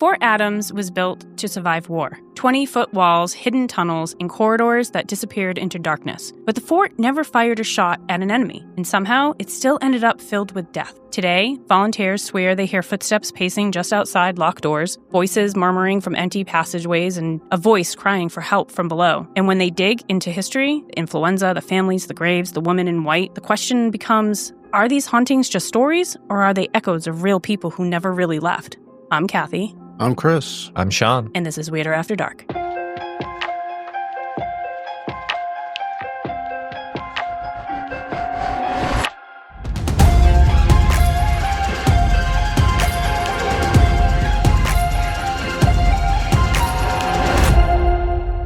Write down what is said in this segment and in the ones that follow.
Fort Adams was built to survive war. 20-foot walls, hidden tunnels, and corridors that disappeared into darkness. But the fort never fired a shot at an enemy, and somehow it still ended up filled with death. Today, volunteers swear they hear footsteps pacing just outside locked doors, voices murmuring from empty passageways, and a voice crying for help from below. And when they dig into history, the influenza, the families, the graves, the woman in white, the question becomes, are these hauntings just stories, or are they echoes of real people who never really left? I'm Kathy. I'm Chris. I'm Sean. And this is Weirder After Dark.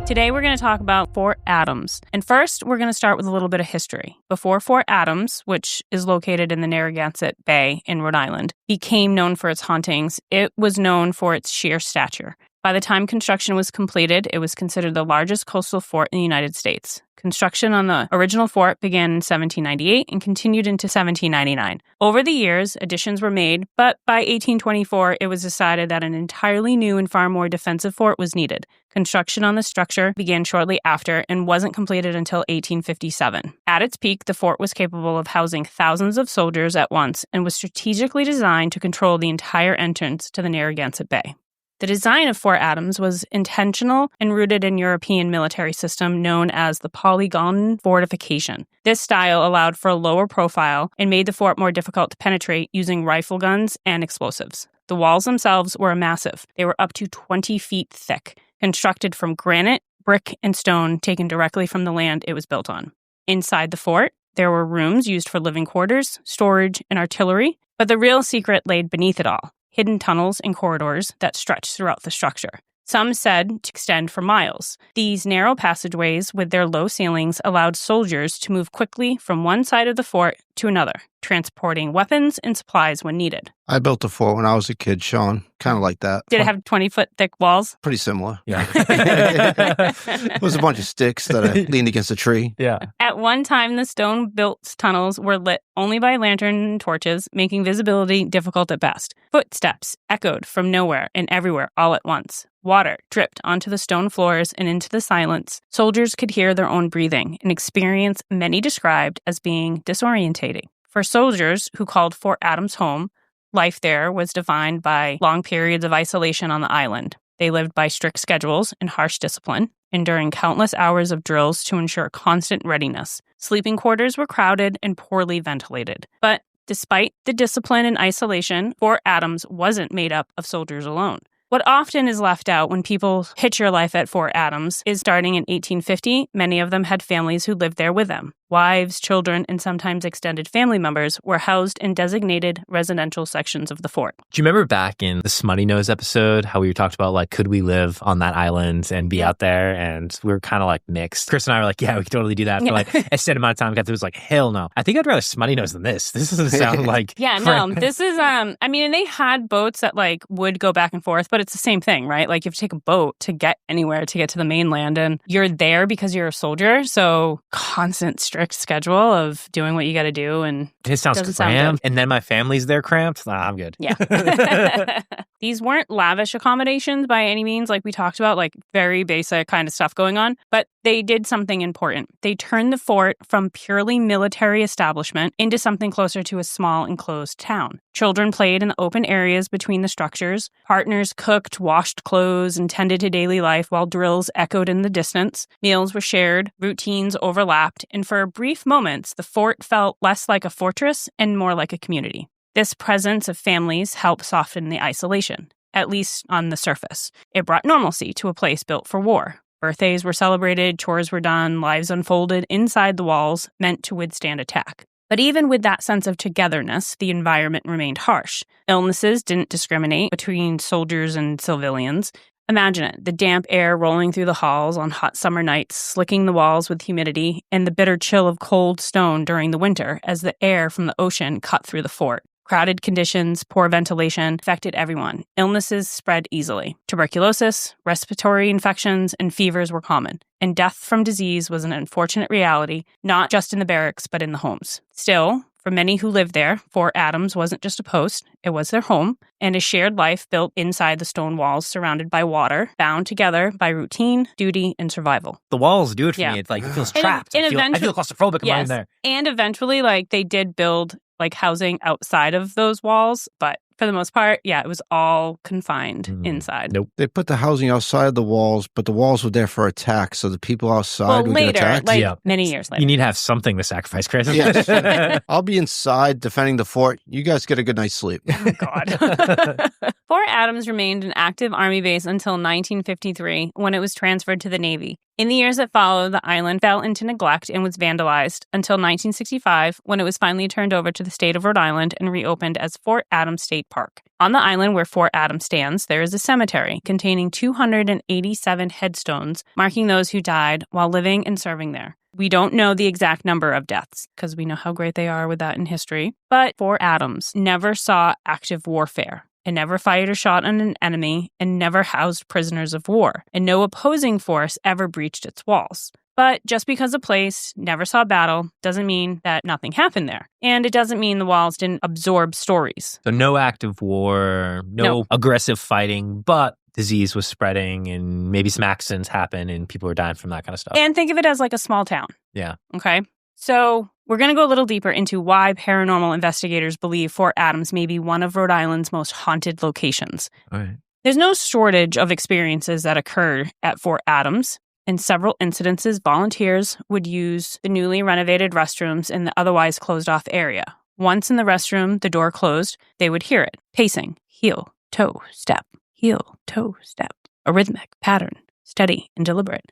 Today we're going to talk about Fort Adams. And first, we're going to start with a little bit of history. Before Fort Adams, which is located in the Narragansett Bay in Rhode Island, became known for its hauntings, it was known for its sheer stature. By the time construction was completed, it was considered the largest coastal fort in the United States. Construction on the original fort began in 1798 and continued into 1799. Over the years, additions were made, but by 1824, it was decided that an entirely new and far more defensive fort was needed. Construction on the structure began shortly after and wasn't completed until 1857. At its peak, the fort was capable of housing thousands of soldiers at once and was strategically designed to control the entire entrance to the Narragansett Bay. The design of Fort Adams was intentional and rooted in European military system known as the polygon fortification. This style allowed for a lower profile and made the fort more difficult to penetrate using rifle guns and explosives. The walls themselves were massive. They were up to 20 feet thick, constructed from granite, brick, and stone taken directly from the land it was built on. Inside the fort, there were rooms used for living quarters, storage, and artillery, but the real secret laid beneath it all. Hidden tunnels and corridors that stretched throughout the structure. Some said to extend for miles. These narrow passageways with their low ceilings allowed soldiers to move quickly from one side of the fort to another, transporting weapons and supplies when needed. I built a fort when I was a kid, Sean. Kind of like that. Did it have 20-foot thick walls? Pretty similar. Yeah. It was a bunch of sticks that I leaned against a tree. Yeah. At one time, the stone-built tunnels were lit only by lantern and torches, making visibility difficult at best. Footsteps echoed from nowhere and everywhere all at once. Water dripped onto the stone floors and into the silence. Soldiers could hear their own breathing, an experience many described as being disorientating. For soldiers who called Fort Adams home, life there was defined by long periods of isolation on the island. They lived by strict schedules and harsh discipline, enduring countless hours of drills to ensure constant readiness. Sleeping quarters were crowded and poorly ventilated. But despite the discipline and isolation, Fort Adams wasn't made up of soldiers alone. What often is left out when people pitch your life at Fort Adams is starting in 1850, many of them had families who lived there with them. Wives, children, and sometimes extended family members were housed in designated residential sections of the fort. Do you remember back in the Smutty Nose episode how we talked about, like, could we live on that island and be out there? And we were kind of like mixed. Chris and I were like, yeah, we could totally do that. But like a set amount of time, Kathy was like, hell no. I think I'd rather Smutty Nose than this. This doesn't sound like... Yeah, no, this is, and they had boats that like would go back and forth, but it's the same thing, right? Like you have to take a boat to get anywhere, to get to the mainland, and you're there because you're a soldier. So constant strict schedule of doing what you got to do, and it sounds cramped. And then my family's there cramped. Nah, I'm good. Yeah. These weren't lavish accommodations by any means, like we talked about, like very basic kind of stuff going on, but they did something important. They turned the fort from purely military establishment into something closer to a small enclosed town. Children played in the open areas between the structures. Partners cooked, washed clothes, and tended to daily life while drills echoed in the distance. Meals were shared, routines overlapped, and for brief moments, the fort felt less like a fortress and more like a community. This presence of families helped soften the isolation, at least on the surface. It brought normalcy to a place built for war. Birthdays were celebrated, chores were done, lives unfolded inside the walls, meant to withstand attack. But even with that sense of togetherness, the environment remained harsh. Illnesses didn't discriminate between soldiers and civilians. Imagine it, the damp air rolling through the halls on hot summer nights, slicking the walls with humidity, and the bitter chill of cold stone during the winter as the air from the ocean cut through the fort. Crowded conditions, poor ventilation affected everyone. Illnesses spread easily. Tuberculosis, respiratory infections, and fevers were common. And death from disease was an unfortunate reality, not just in the barracks, but in the homes. Still, For many who lived there, Fort Adams wasn't just a post, it was their home, and a shared life built inside the stone walls surrounded by water, bound together by routine, duty, and survival. The walls do it for Yeah. me. It's like, it feels And trapped. I feel claustrophobic when I'm in there. And eventually, like, they did build, like, housing outside of those walls, but for the most part, yeah, it was all confined inside. Nope. They put the housing outside the walls, but the walls were there for attack, so the people outside would get attacked. Many years later. You need to have something to sacrifice, Chris. Yes. I'll be inside defending the fort. You guys get a good night's sleep. Oh, God. Fort Adams remained an active Army base until 1953, when it was transferred to the Navy. In the years that followed, the island fell into neglect and was vandalized until 1965, when it was finally turned over to the state of Rhode Island and reopened as Fort Adams State Park. On the island where Fort Adams stands, there is a cemetery containing 287 headstones marking those who died while living and serving there. We don't know the exact number of deaths because we know how great they are with that in history, but Fort Adams never saw active warfare. It never fired a shot on an enemy and never housed prisoners of war, and no opposing force ever breached its walls. But just because a place never saw battle doesn't mean that nothing happened there. And it doesn't mean the walls didn't absorb stories. So no active war, no aggressive fighting, but disease was spreading and maybe some accidents happened and people were dying from that kind of stuff. And think of it as like a small town. Yeah. Okay. So we're going to go a little deeper into why paranormal investigators believe Fort Adams may be one of Rhode Island's most haunted locations. All right. There's no shortage of experiences that occurred at Fort Adams. In several incidences, volunteers would use the newly renovated restrooms in the otherwise closed-off area. Once in the restroom, the door closed, they would hear it. Pacing, heel, toe, step, heel, toe, step. A rhythmic pattern, steady and deliberate.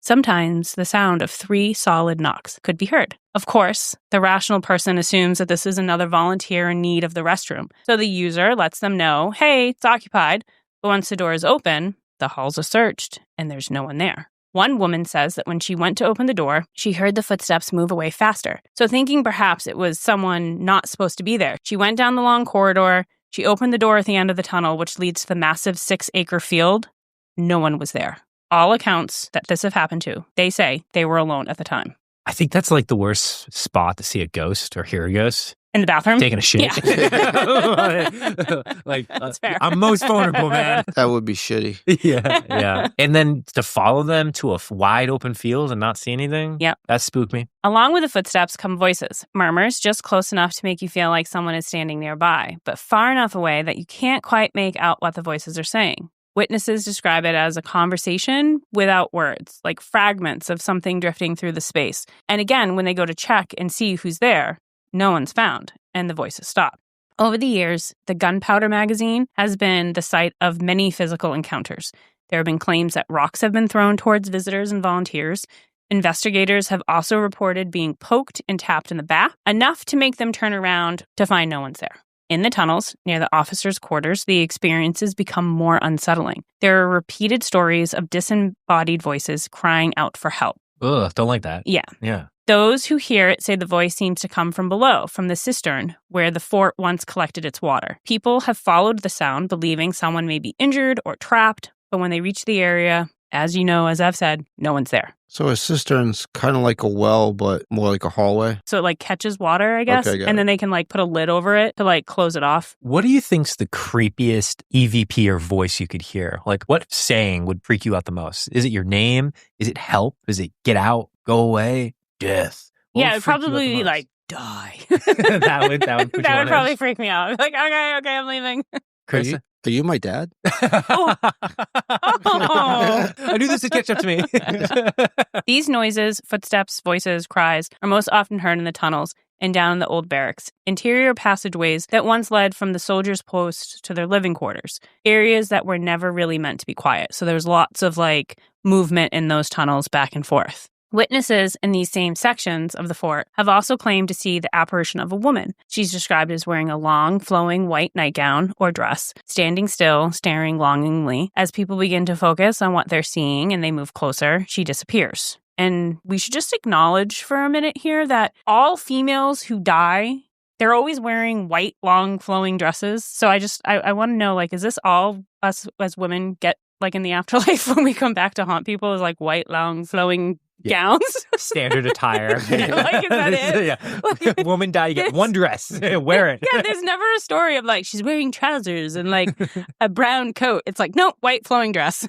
Sometimes the sound of 3 solid knocks could be heard. Of course, the rational person assumes that this is another volunteer in need of the restroom. So the user lets them know, hey, it's occupied. But once the door is open, the halls are searched and there's no one there. One woman says that when she went to open the door, she heard the footsteps move away faster. So thinking perhaps it was someone not supposed to be there, she went down the long corridor. She opened the door at the end of the tunnel, which leads to the massive 6-acre field. No one was there. All accounts that this have happened to, they say they were alone at the time. I think that's like the worst spot to see a ghost or hear a ghost. In the bathroom? Taking a shit. Yeah. That's fair. I'm most vulnerable, man. That would be shitty. Yeah. And then to follow them to a wide open field and not see anything? Yep. That spooked me. Along with the footsteps come voices, murmurs just close enough to make you feel like someone is standing nearby, but far enough away that you can't quite make out what the voices are saying. Witnesses describe it as a conversation without words, like fragments of something drifting through the space. And again, when they go to check and see who's there, no one's found, and the voices stop. Over the years, the Gunpowder magazine has been the site of many physical encounters. There have been claims that rocks have been thrown towards visitors and volunteers. Investigators have also reported being poked and tapped in the back, enough to make them turn around to find no one's there. In the tunnels, near the officers' quarters, the experiences become more unsettling. There are repeated stories of disembodied voices crying out for help. Ugh, don't like that. Yeah. Those who hear it say the voice seems to come from below, from the cistern where the fort once collected its water. People have followed the sound, believing someone may be injured or trapped, but when they reach the area, as you know, as I've said, no one's there. So a cistern's kind of like a well, but more like a hallway? So it like catches water, I guess, Okay, and then they can like put a lid over it to like close it off. What do you think's the creepiest EVP or voice you could hear? Like, what saying would freak you out the most? Is it your name? Is it help? Is it get out, go away, death? What Yeah, would it'd freak you out probably the be most? like, die. that would put That you would on probably edge. freak me out. Like, okay, I'm leaving. Chris? Are you my dad? Oh. I knew this would catch up to me. These noises, footsteps, voices, cries are most often heard in the tunnels and down in the old barracks, interior passageways that once led from the soldiers' posts to their living quarters, areas that were never really meant to be quiet. So there's lots of like movement in those tunnels back and forth. Witnesses in these same sections of the fort have also claimed to see the apparition of a woman. She's described as wearing a long, flowing white nightgown or dress, standing still, staring longingly. As people begin to focus on what they're seeing and they move closer, she disappears. And we should just acknowledge for a minute here that all females who die, they're always wearing white, long, flowing dresses. So I want to know, like, is this all us as women get, like, in the afterlife when we come back to haunt people, is like white, long, flowing gowns. Standard attire. Is that it? Yeah. Woman die, you get one dress. Wear it. Yeah, there's never a story of she's wearing trousers and a brown coat. It's no, white flowing dress.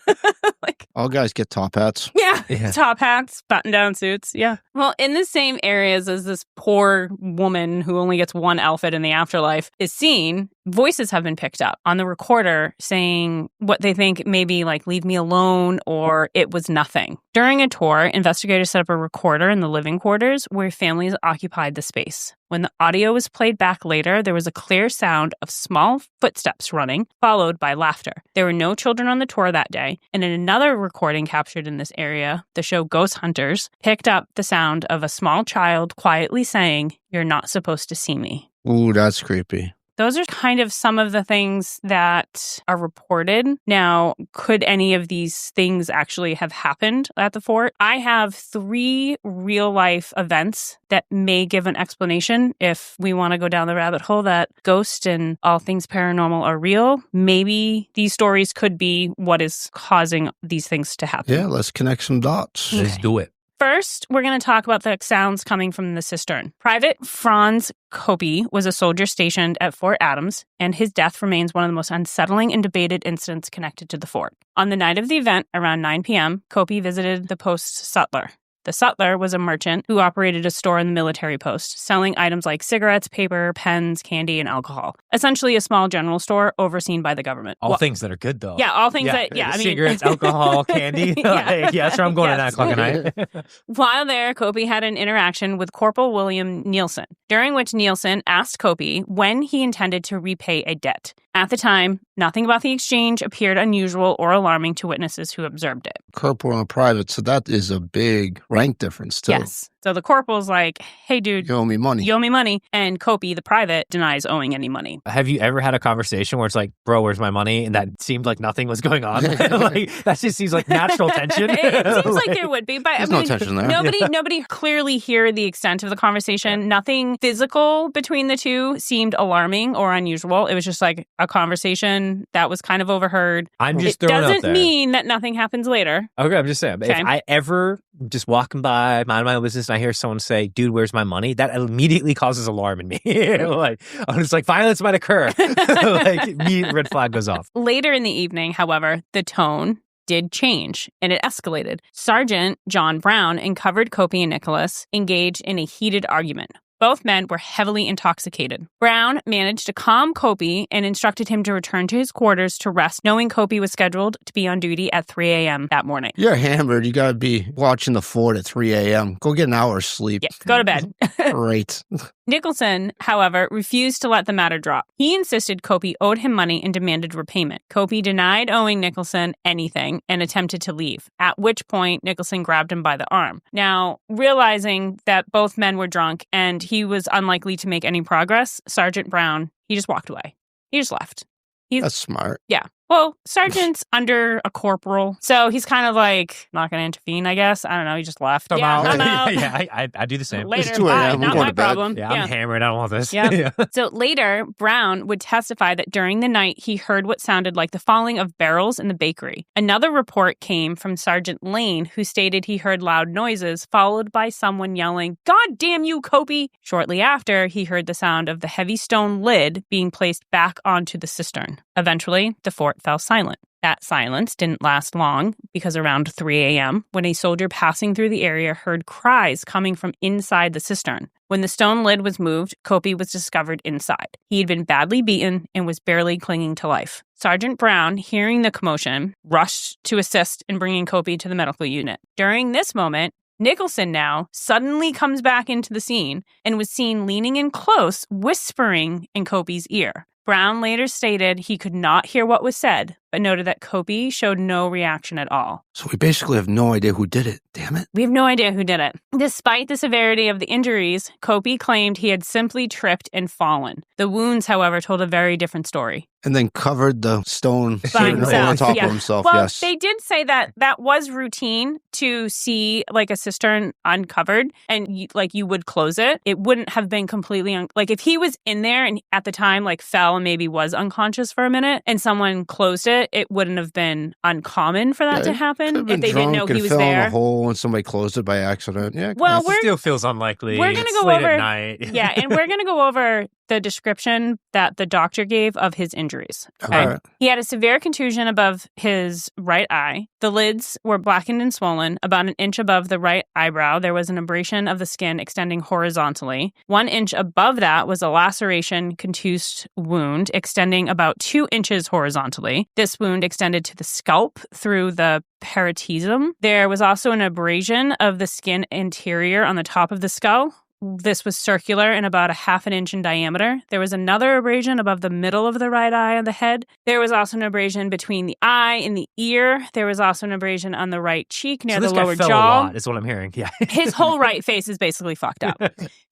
All guys get top hats. Yeah, top hats, button-down suits. Yeah. Well, in the same areas as this poor woman who only gets one outfit in the afterlife is seen, voices have been picked up on the recorder saying what they think maybe leave me alone or it was nothing. During a tour, investigators set up a recorder in the living quarters where families occupied the space. When the audio was played back later, there was a clear sound of small footsteps running, followed by laughter. There were no children on the tour that day, and in another recording captured in this area, the show Ghost Hunters picked up the sound of a small child quietly saying, "You're not supposed to see me." Ooh, that's creepy. Those are kind of some of the things that are reported. Now, could any of these things actually have happened at the fort? I have 3 real-life events that may give an explanation if we want to go down the rabbit hole that ghosts and all things paranormal are real. Maybe these stories could be what is causing these things to happen. Yeah, let's connect some dots. Let's do it. First, we're going to talk about the sounds coming from the cistern. Private Franz Copey was a soldier stationed at Fort Adams, and his death remains one of the most unsettling and debated incidents connected to the fort. On the night of the event, around 9 p.m., Copey visited the post's sutler. The sutler was a merchant who operated a store in the military post, selling items like cigarettes, paper, pens, candy, and alcohol. Essentially a small general store overseen by the government. All things that are good, though. Yeah, all things cigarettes, alcohol, candy. That's where I'm going at 9 o'clock at night. While there, Copey had an interaction with Corporal William Nielsen, during which Nielsen asked Copey when he intended to repay a debt. At the time, nothing about the exchange appeared unusual or alarming to witnesses who observed it. Corporal and private, so that is a big rank difference, too. Yes. So the corporal's like, "Hey, dude. You owe me money. You owe me money." And Copey, the private, denies owing any money. Have you ever had a conversation where it's like, "Bro, where's my money?" And that seemed like nothing was going on? That just seems like natural tension. It seems like there would be. But there's no tension there. Nobody clearly heard the extent of the conversation. Nothing physical between the two seemed alarming or unusual. It was just like a conversation that was kind of overheard. I'm just throwing out there. It doesn't mean that nothing happens later. Okay, I'm just saying. Okay. If I ever just walking by, mind my own business, and I hear someone say, "Dude, where's my money?" that immediately causes alarm in me. I'm just like, violence might occur. Red flag goes off. Later in the evening, however, the tone did change, and it escalated. Sergeant John Brown and covered Copey and Nicholas engaged in a heated argument. Both men were heavily intoxicated. Brown managed to calm Copey and instructed him to return to his quarters to rest, knowing Copey was scheduled to be on duty at 3 a.m. that morning. You're hammered. You got to be watching the fort at 3 a.m. Go get an hour's sleep. Yeah, go to bed. Great. Nicholson, however, refused to let the matter drop. He insisted Copey owed him money and demanded repayment. Copey denied owing Nicholson anything and attempted to leave, at which point Nicholson grabbed him by the arm. Now, realizing that both men were drunk and he was unlikely to make any progress, Sergeant Brown, he just walked away. He just left. That's smart. Yeah. Well, sergeant's under a corporal, so he's kind of like not going to intervene, I guess. I don't know. He just left. I'm I'm out. Yeah, I do the same. Later, It's 2 a.m. not my problem. Yeah, I'm hammered. I don't want this. Yeah. So later, Brown would testify that during the night, he heard what sounded like the falling of barrels in the bakery. Another report came from Sergeant Lane, who stated he heard loud noises, followed by someone yelling, "God damn you, Copey!" Shortly after, he heard the sound of the heavy stone lid being placed back onto the cistern. Eventually, the fort fell silent. That silence didn't last long because around 3 a.m., when a soldier passing through the area heard cries coming from inside the cistern. When the stone lid was moved, Copey was discovered inside. He had been badly beaten and was barely clinging to life. Sergeant Brown, hearing the commotion, rushed to assist in bringing Copey to the medical unit. During this moment, Nicholson now suddenly comes back into the scene and was seen leaning in close, whispering in Copey's ear. Brown later stated he could not hear what was said, but noted that Copey showed no reaction at all. So we basically have no idea who did it. Damn it. We have no idea who did it. Despite the severity of the injuries, Copey claimed he had simply tripped and fallen. The wounds, however, told a very different story. And then covered the stone on top of himself, well, yes. They did say that that was routine to see like a cistern uncovered and you would close it. It wouldn't have been completely, if he was in there and at the time fell and maybe was unconscious for a minute and someone closed it it, it wouldn't have been uncommon for that to happen if they didn't know he was fell there. In a hole and somebody closed it by accident. Yeah. Well, it still feels unlikely. We're going to go late over at night. Yeah, and we're going to go over the description that the doctor gave of his injuries. Okay? Right. He had a severe contusion above his right eye. The lids were blackened and swollen. About an inch above the right eyebrow, there was an abrasion of the skin extending horizontally. 1 inch above that was a laceration contused wound extending about 2 inches horizontally. This wound extended to the scalp through the peritism. There was also an abrasion of the skin anterior on the top of the skull. This was circular and about a half an inch in diameter. There was another abrasion above the middle of the right eye on the head. There was also an abrasion between the eye and the ear. There was also an abrasion on the right cheek near the lower jaw. A lot, is what I'm hearing. Yeah. His whole right face is basically fucked up.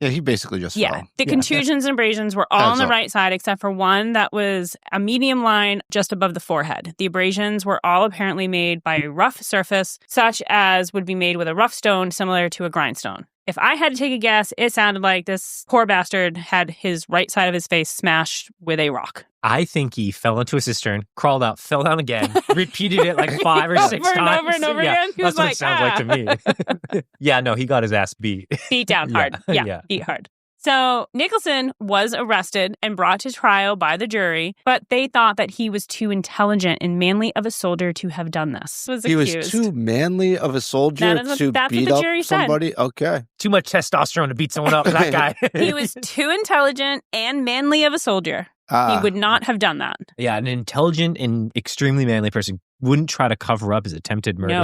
Yeah, he basically just fell. The contusions and abrasions were all on the right side except for one that was a medium line just above the forehead. The abrasions were all apparently made by a rough surface, such as would be made with a rough stone similar to a grindstone. If I had to take a guess, it sounded like this poor bastard had his right side of his face smashed with a rock. I think he fell into a cistern, crawled out, fell down again, repeated it like 5 or 6 times. Over and over again. He that's was what like, it sounds like to me. Yeah, no, he got his ass beat. Beat down hard. Yeah, beat hard. So Nicholson was arrested and brought to trial by the jury, but they thought that he was too intelligent and manly of a soldier to have done this. He was too manly of a soldier to beat up somebody? Okay. Too much testosterone to beat someone up, that guy. He was too intelligent and manly of a soldier. He would not have done that. Yeah, an intelligent and extremely manly person wouldn't try to cover up his attempted murder. No.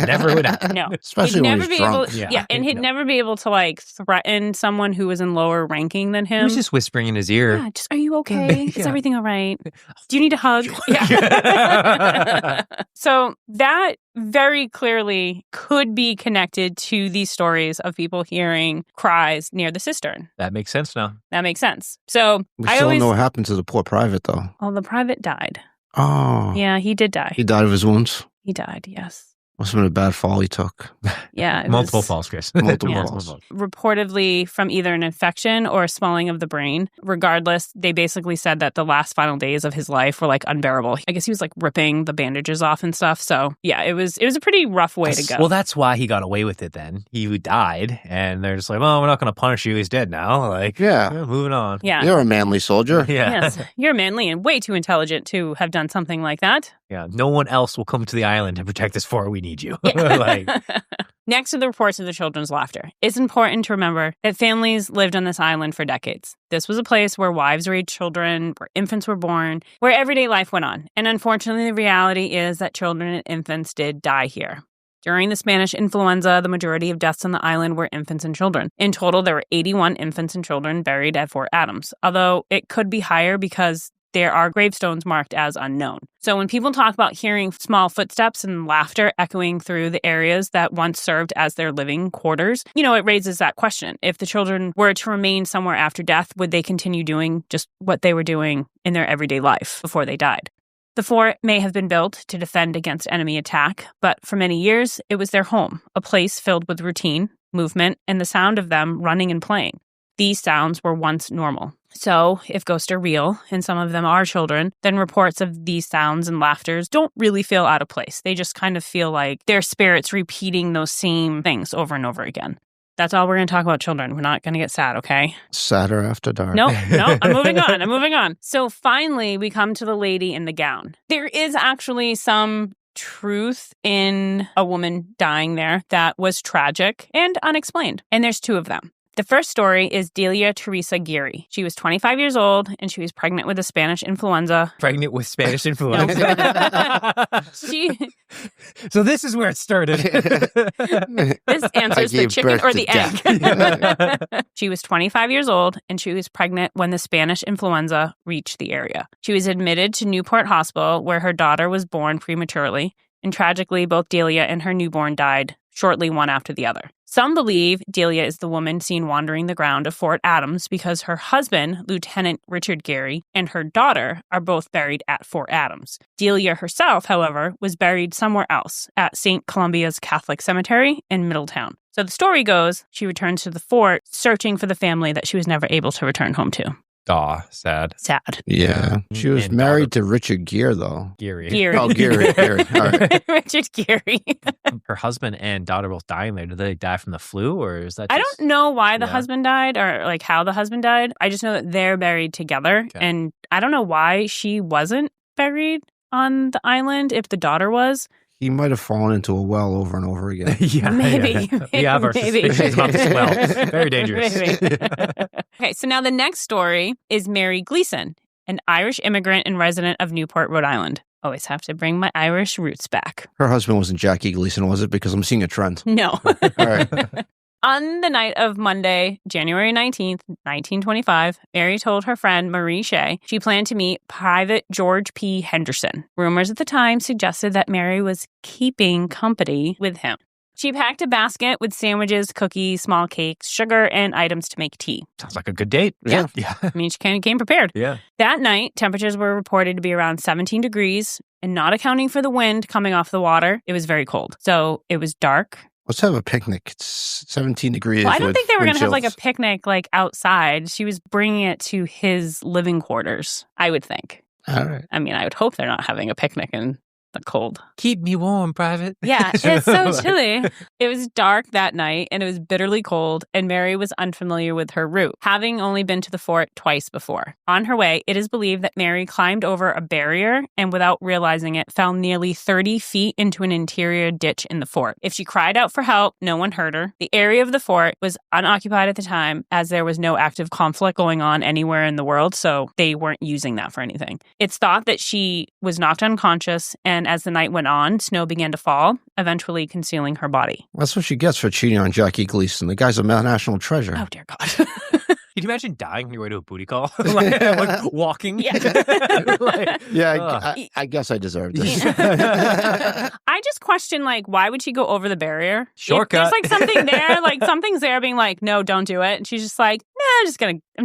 Never would happen. No. Especially when he's drunk. And he'd never be able to, like, threaten someone who was in lower ranking than him. He was just whispering in his ear. Yeah, are you okay? Is everything all right? Do you need a hug? Yeah. So that very clearly could be connected to these stories of people hearing cries near the cistern. That makes sense now. That makes sense. So we still don't know what happened to the poor private, though. Well, the private died. Oh. Yeah, he did die. He died of his wounds? He died, yes. Must have been a bad fall he took. Yeah. Multiple falls, Chris. Multiple falls. Reportedly from either an infection or a swelling of the brain. Regardless, they basically said that the last final days of his life were like unbearable. I guess he was like ripping the bandages off and stuff. So yeah, it was a pretty rough way to go. Well, that's why he got away with it then. He died and they're just like, well, we're not going to punish you. He's dead now. Like, moving on. Yeah. You're a manly soldier. Yeah. Yes. You're manly and way too intelligent to have done something like that. Yeah. No one else will come to the island and protect us for it. We need you. Yeah. Next to the reports of the children's laughter, it's important to remember that families lived on this island for decades. This was a place where wives raised children, where infants were born, where everyday life went on. And unfortunately, the reality is that children and infants did die here. During the Spanish influenza, the majority of deaths on the island were infants and children. In total, there were 81 infants and children buried at Fort Adams, although it could be higher because there are gravestones marked as unknown. So when people talk about hearing small footsteps and laughter echoing through the areas that once served as their living quarters, it raises that question. If the children were to remain somewhere after death, would they continue doing just what they were doing in their everyday life before they died? The fort may have been built to defend against enemy attack, but for many years, it was their home, a place filled with routine, movement, and the sound of them running and playing. These sounds were once normal. So, if ghosts are real, and some of them are children, then reports of these sounds and laughters don't really feel out of place. They just kind of feel like their spirits repeating those same things over and over again. That's all we're going to talk about children. We're not going to get sad, okay? Sadder after dark. No, I'm moving on. So finally, we come to the lady in the gown. There is actually some truth in a woman dying there that was tragic and unexplained. And there's two of them. The first story is Delia Teresa Geary. She was 25 years old, and she was pregnant with a Spanish influenza. Pregnant with Spanish influenza? So this is where it started. This answers the chicken or the egg. She was 25 years old, and she was pregnant when the Spanish influenza reached the area. She was admitted to Newport Hospital, where her daughter was born prematurely, and tragically, both Delia and her newborn died shortly one after the other. Some believe Delia is the woman seen wandering the ground of Fort Adams because her husband, Lieutenant Richard Geary, and her daughter are both buried at Fort Adams. Delia herself, however, was buried somewhere else at St. Columbia's Catholic Cemetery in Middletown. So the story goes, she returns to the fort searching for the family that she was never able to return home to. Aw, sad. Sad. Yeah. She was And married to Richard Gere, though. Geary. Oh, Gary. All right. Richard Gere. Her husband and daughter both dying there. Did they die from the flu, or is that I just... don't know why the Yeah. husband died or like how the husband died. I just know that they're buried together. Okay. And I don't know why she wasn't buried on the island if the daughter was. He might have fallen into a well over and over again. Yeah, Maybe. yeah. We have our Maybe. suspicions about this well. Very dangerous. Maybe. Okay, so now the next story is Mary Gleason, an Irish immigrant and resident of Newport, Rhode Island. Always have to bring my Irish roots back. Her husband wasn't Jackie Gleason, was it? Because I'm seeing a trend. No. All right. On the night of Monday, January 19th, 1925, Mary told her friend Marie Shea she planned to meet Private George P. Henderson. Rumors at the time suggested that Mary was keeping company with him. She packed a basket with sandwiches, cookies, small cakes, sugar, and items to make tea. Sounds like a good date. Yeah. Yeah. I mean, she kind of came prepared. Yeah. That night, temperatures were reported to be around 17 degrees, and not accounting for the wind coming off the water, it was very cold. So it was dark. Let's have a picnic. It's 17 degrees. Well, I don't think they were going to have like a chills. picnic like outside. She was bringing it to his living quarters, I would think. All right. I mean, I would hope they're not having a picnic in the cold. Keep me warm, Private. Yeah, it's so chilly. It was dark that night and it was bitterly cold, and Mary was unfamiliar with her route, having only been to the fort twice before. On her way, it is believed that Mary climbed over a barrier and, without realizing it, fell nearly 30 feet into an interior ditch in the fort. If she cried out for help, no one heard her. The area of the fort was unoccupied at the time, as there was no active conflict going on anywhere in the world, so they weren't using that for anything. It's thought that she was knocked unconscious, and as the night went on, snow began to fall, eventually concealing her body. That's what she gets for cheating on Jackie Gleason. The guy's a national treasure. Oh, dear God. Can you imagine dying on your way to a booty call? like walking? Yeah. I guess I deserved this. I just question, like, why would she go over the barrier? Shortcut. If there's like something there, like something's there being like, no, don't do it. And she's just like, nah, I'm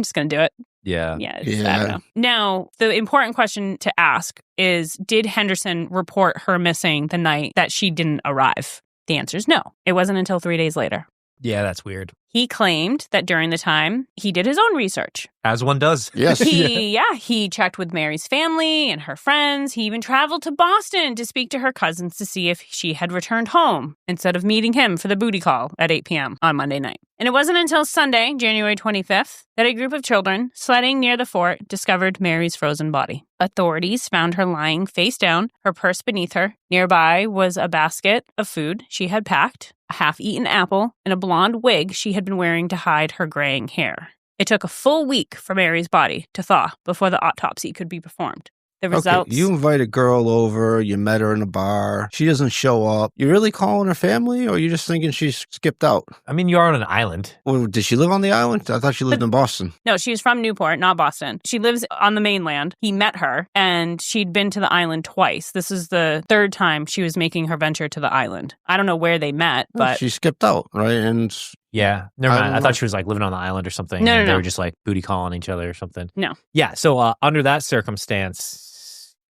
just gonna do it. Yeah. Yeah, I don't know. Now, the important question to ask is, did Henderson report her missing the night that she didn't arrive? The answer is no. It wasn't until 3 days later. Yeah, that's weird. He claimed that during the time, he did his own research. As one does. Yes. He checked with Mary's family and her friends. He even traveled to Boston to speak to her cousins to see if she had returned home instead of meeting him for the booty call at 8 p.m. on Monday night. And it wasn't until Sunday, January 25th, that a group of children sledding near the fort discovered Mary's frozen body. Authorities found her lying face down, her purse beneath her. Nearby was a basket of food she had packed, a half-eaten apple, and a blonde wig she had been wearing to hide her graying hair. It took a full week for Mary's body to thaw before the autopsy could be performed. The results... Okay, you invite a girl over, you met her in a bar, she doesn't show up. You really calling her family, or are you just thinking she skipped out? I mean, you are on an island. Or did she live on the island? I thought she lived in Boston. No, she was from Newport, not Boston. She lives on the mainland. He met her, and she'd been to the island twice. This is the third time she was making her venture to the island. I don't know where they met, but... She skipped out, right? And Yeah. Never I mind. don't I know. thought she was like living on the island or something. No, and no. They were just like booty calling each other or something. No. Yeah. So under that circumstance,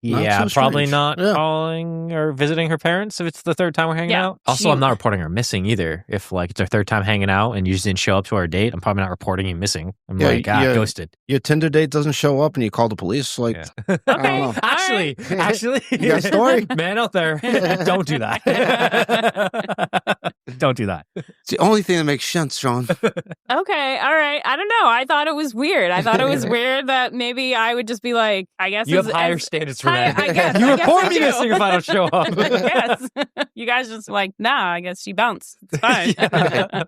Not yeah, so probably strange. not Yeah. calling or visiting her parents if it's the third time we're hanging Yeah, out. Also, she- I'm not reporting her missing either. If like it's our third time hanging out and you just didn't show up to our date, I'm probably not reporting you missing. I'm like, ghosted. your Tinder date doesn't show up and you call the police. Like, Yeah. I don't Okay. know. Actually, You got a story? Man out there, don't do that. Don't do that. It's the only thing that makes sense, Sean. Okay, all right. I don't know. I thought it was weird. I thought it was weird that maybe I would just be like, I guess You have as- higher as- standards for I- that. I guess- you I guess report I me do. missing if I don't show up. Yes. You guys just like, nah, I guess she bounced. It's fine.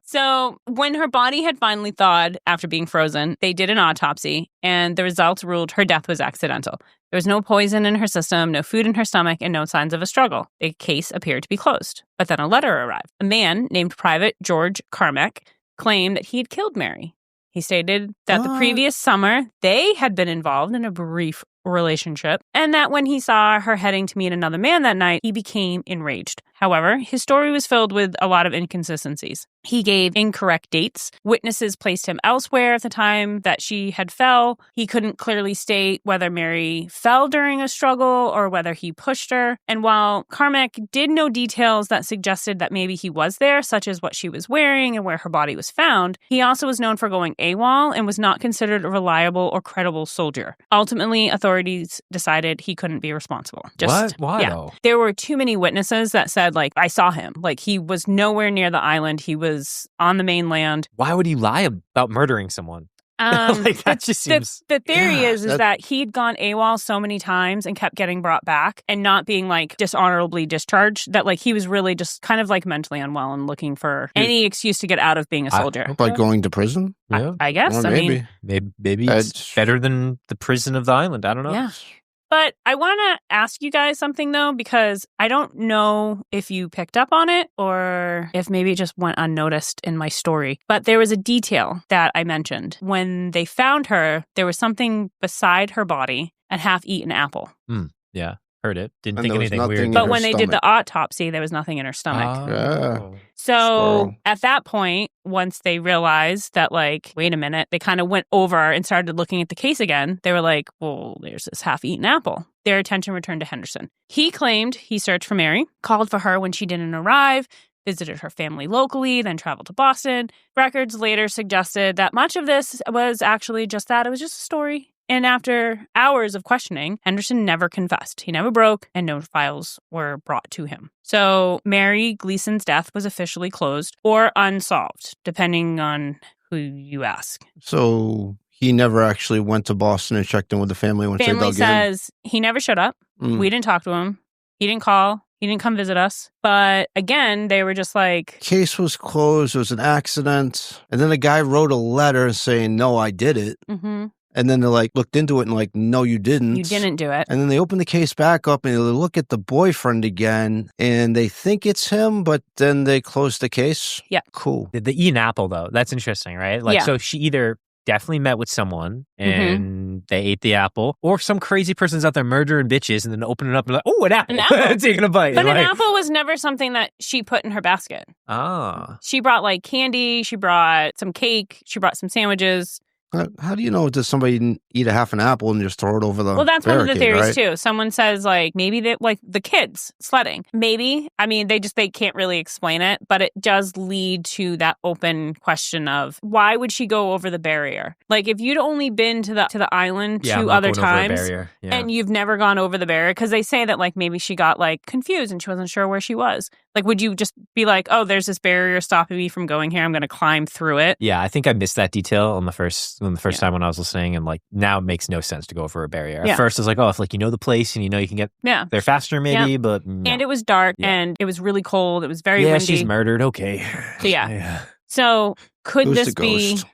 So when her body had finally thawed after being frozen, they did an autopsy, and the results ruled her death was accidental. There was no poison in her system, no food in her stomach, and no signs of a struggle. The case appeared to be closed. But then a letter arrived. A man named Private George Carmack claimed that he had killed Mary. He stated that the What? previous summer, they had been involved in a brief relationship, and that when he saw her heading to meet another man that night, he became enraged. However, his story was filled with a lot of inconsistencies. He gave incorrect dates. Witnesses placed him elsewhere at the time that she had fell. He couldn't clearly state whether Mary fell during a struggle or whether he pushed her. And while Carmack did know details that suggested that maybe he was there, such as what she was wearing and where her body was found, he also was known for going AWOL and was not considered a reliable or credible soldier. Ultimately, authorities decided he couldn't be responsible. What? Why though? There were too many witnesses that said, like, I saw him. Like, he was nowhere near the island. He was on the mainland. Why would he lie about murdering someone? Like, that just seems... The theory is that he'd gone AWOL so many times and kept getting brought back and not being, like, dishonorably discharged, that, like, he was really just kind of, like, mentally unwell and looking for any excuse to get out of being a soldier. Like going to prison? Yeah. I guess. Or I mean, maybe it's better than the prison of the island. I don't know. Yeah. But I want to ask you guys something, though, because I don't know if you picked up on it or if maybe it just went unnoticed in my story. But there was a detail that I mentioned. When they found her, there was something beside her body, a half-eaten apple. Yeah, heard it. Didn't And think there was anything nothing weird. in But her when they did stomach. the autopsy, there was nothing in her stomach. Oh. So Squirrel. at that point, once they realized that, like, wait a minute, they kind of went over and started looking at the case again. They were like, well, there's this half-eaten apple. Their attention returned to Henderson. He claimed he searched for Mary, called for her when she didn't arrive, visited her family locally, then traveled to Boston. Records later suggested that much of this was actually just that. It was just a story. And after hours of questioning, Henderson never confessed. He never broke, and no files were brought to him. So Mary Gleason's death was officially closed or unsolved, depending on who you ask. So he never actually went to Boston and checked in with the family once they Family dug says he never showed up. in? We didn't talk to him. He didn't call. He didn't come visit us. But again, they were just like... Case was closed. It was an accident. And then the guy wrote a letter saying, no, I did it. Mm-hmm. And then they like looked into it and like, no, you didn't. You didn't do it. And then they open the case back up and they look at the boyfriend again and they think it's him, but then they close the case. Yeah. Cool. The eaten apple, though, that's interesting, right? Like, Yeah. so she either definitely met with someone and they ate the apple, or some crazy person's out there murdering bitches and then open it up and like, oh, an apple. An apple. Taking a bite. But like, an apple was never something that she put in her basket. Oh. She brought like candy. She brought some cake. She brought some sandwiches. How do you know that somebody eat a half an apple and just throw it over the Well, that's one of the barricade, theories right? too. Someone says like maybe they like the kids sledding. Maybe. I mean, they can't really explain it, but it does lead to that open question of why would she go over the barrier? Like if you'd only been to the island Yeah, I'm two not other going over a times barrier. Yeah. and you've never gone over the barrier, because they say that like maybe she got like confused and she wasn't sure where she was. Like, would you just be like, oh, there's this barrier stopping me from going here. I'm going to climb through it. Yeah, I think I missed that detail on the first time when I was listening, and like now it makes no sense to go over a barrier. At first, I was like, oh, if like you know the place and you know you can get there faster, maybe, but no. And it was dark and it was really cold. It was very windy. She's murdered. Okay. So So could Who's this the be? ghost?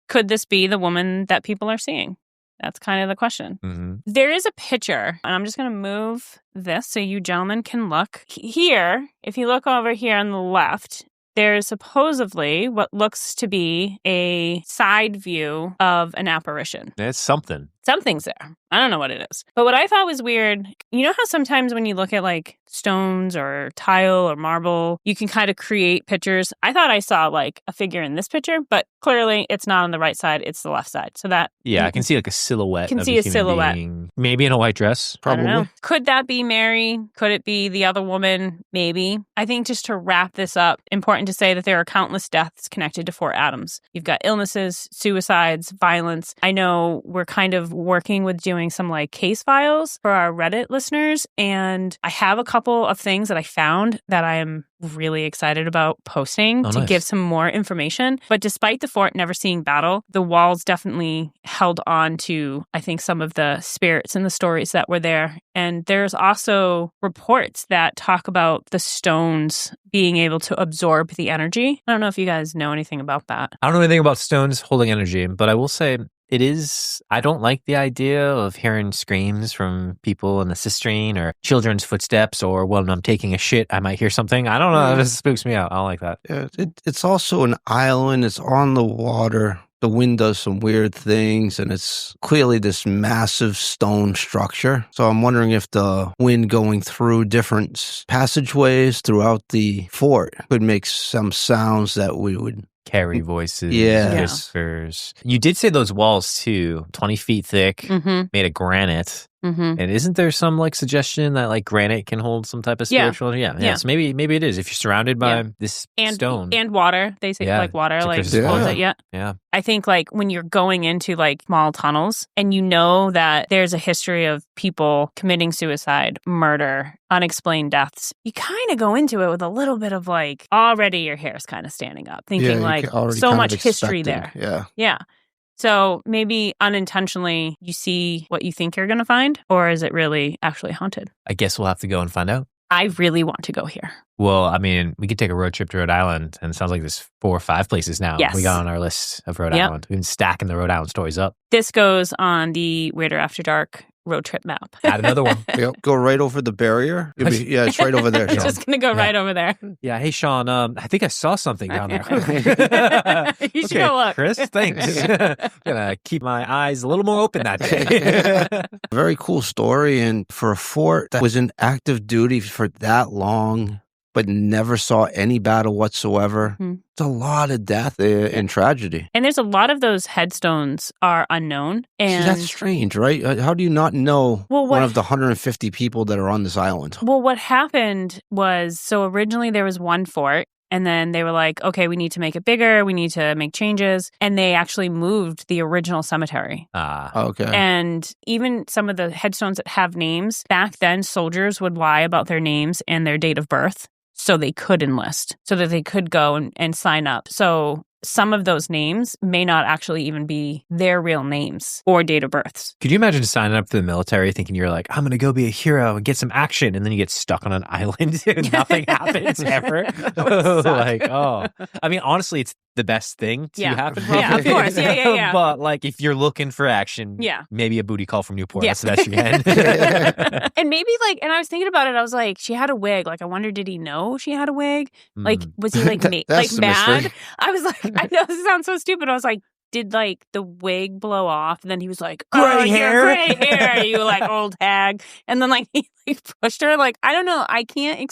Could this be the woman that people are seeing? That's kind of the question. Mm-hmm. There is a picture, and I'm just going to move this so you gentlemen can look. Here, if you look over here on the left, there's supposedly what looks to be a side view of an apparition. It's something. Something's there. I don't know what it is. But what I thought was weird, you know how sometimes when you look at like stones or tile or marble, you can kind of create pictures? I thought I saw like a figure in this picture, but clearly it's not on the right side, it's the left side. So that... Yeah, I can see like a silhouette. Can of see a human silhouette. being. Maybe in a white dress. Probably. I don't know. Could that be Mary? Could it be the other woman? Maybe. I think just to wrap this up, important to say that there are countless deaths connected to Fort Adams. You've got illnesses, suicides, violence. I know we're kind of working with doing some like case files for our Reddit listeners, and I have a couple of things that I found that I am really excited about posting to nice. give some more information. But despite the fort never seeing battle, the walls definitely held on to, I think, some of the spirits and the stories that were there. And there's also reports that talk about the stones being able to absorb the energy. I don't know if you guys know anything about that. I don't know anything about stones holding energy, but I will say I don't like the idea of hearing screams from people in the cisterine or children's footsteps, or when I'm taking a shit, I might hear something. I don't know. This spooks me out. I don't like that. Yeah, it's also an island. It's on the water. The wind does some weird things, and it's clearly this massive stone structure. So I'm wondering if the wind going through different passageways throughout the fort could make some sounds that we would carry voices, Yeah. whispers. You did say those walls too, 20 feet thick, Mm-hmm. made of granite. Mm-hmm. And isn't there some like suggestion that like granite can hold some type of Yeah. spiritual? Yeah. Yeah. So maybe it is if you're surrounded by this stone. And water. They say Yeah. like water, So like Chris is holds fine. it. Yeah. Yeah. I think like when you're going into like small tunnels and you know that there's a history of people committing suicide, murder, unexplained deaths, you kind of go into it with a little bit of like already your hair's kind of standing up, thinking you like already so kind of much history expecting. there. Yeah. Yeah. So maybe unintentionally you see what you think you're going to find, or is it really actually haunted? I guess we'll have to go and find out. I really want to go here. Well, I mean, we could take a road trip to Rhode Island, and it sounds like there's 4 or 5 places now Yes. we got on our list of Rhode Yep. Island. We've been stacking the Rhode Island stories up. This goes on the Weirder After Dark road trip map. Add another one. Yep. Go right over the barrier. It's right over there. It's Sean. just going to go Yeah. right over there. Yeah. Hey, Sean, I think I saw something down there. You should Okay, go look. Chris, thanks. Gonna keep my eyes a little more open that day. Very cool story. And for a fort that was in active duty for that long, but never saw any battle whatsoever, Mhm. it's a lot of death and tragedy. And there's a lot of those headstones are unknown. See, And that's strange, right? How do you not know Well, one of the 150 people that are on this island? well, what happened was, so originally there was one fort. And then they were like, okay, we need to make it bigger. We need to make changes. And they actually moved the original cemetery. Okay. And even some of the headstones that have names, back then soldiers would lie about their names and their date of birth so they could enlist, so that they could go and sign up. So some of those names may not actually even be their real names or date of births. Could you imagine signing up for the military thinking you're like, I'm going to go be a hero and get some action, and then you get stuck on an island and nothing happens ever? Like, oh. I mean, honestly, it's the best thing to happen. Yeah, of course. Yeah. But like, if you're looking for action, maybe a booty call from Newport. Yeah. That's the best you can. And maybe like, and I was thinking about it, I was like, she had a wig. Like, I wonder, did he know she had a wig? Like, was he like, That's the mad? mystery. I was like, I know this sounds so stupid. I was like, did like the wig blow off? And then he was like, Gray hair. Gray hair, you like old hag. And then like he like pushed her. Like, I don't know. I can't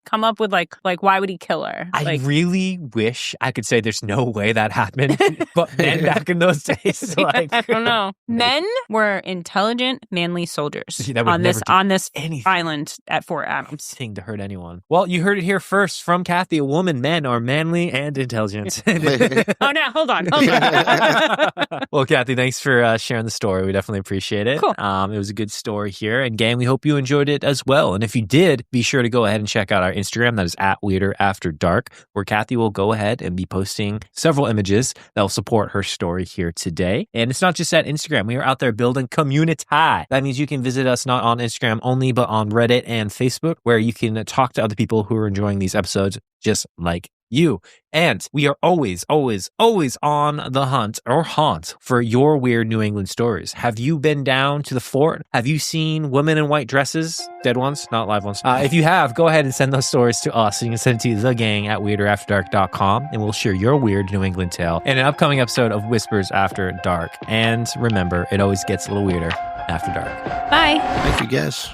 come up with like why would he kill her? I Like, really wish I could say there's no way that happened. But men back in those days, like, I don't know. Men were intelligent, manly soldiers That would on never this do on this anything. island at Fort Adams. Thing to hurt anyone. Well, you heard it here first from Kathy. A woman, men are manly and intelligent. Oh no, hold on. Well, Kathy, thanks for sharing the story. We definitely appreciate it. Cool. It was a good story here. And gang, we hope you enjoyed it as well. And if you did, be sure to go ahead and check out our Instagram. That is at Weirder After Dark, where Kathy will go ahead and be posting several images that will support her story here today. And it's not just at Instagram. We are out there building community. That means you can visit us not on Instagram only, but on Reddit and Facebook, where you can talk to other people who are enjoying these episodes just like you. And we are always, always, always on the hunt or haunt for your weird New England stories. Have you been down to the fort? Have you seen women in white dresses? Dead ones, not live ones. If you have, go ahead and send those stories to us. You can send it to the gang at weirderafterdark.com, and we'll share your weird New England tale in an upcoming episode of Whispers After Dark. And remember, it always gets a little weirder after dark. Bye. Thank you, guys.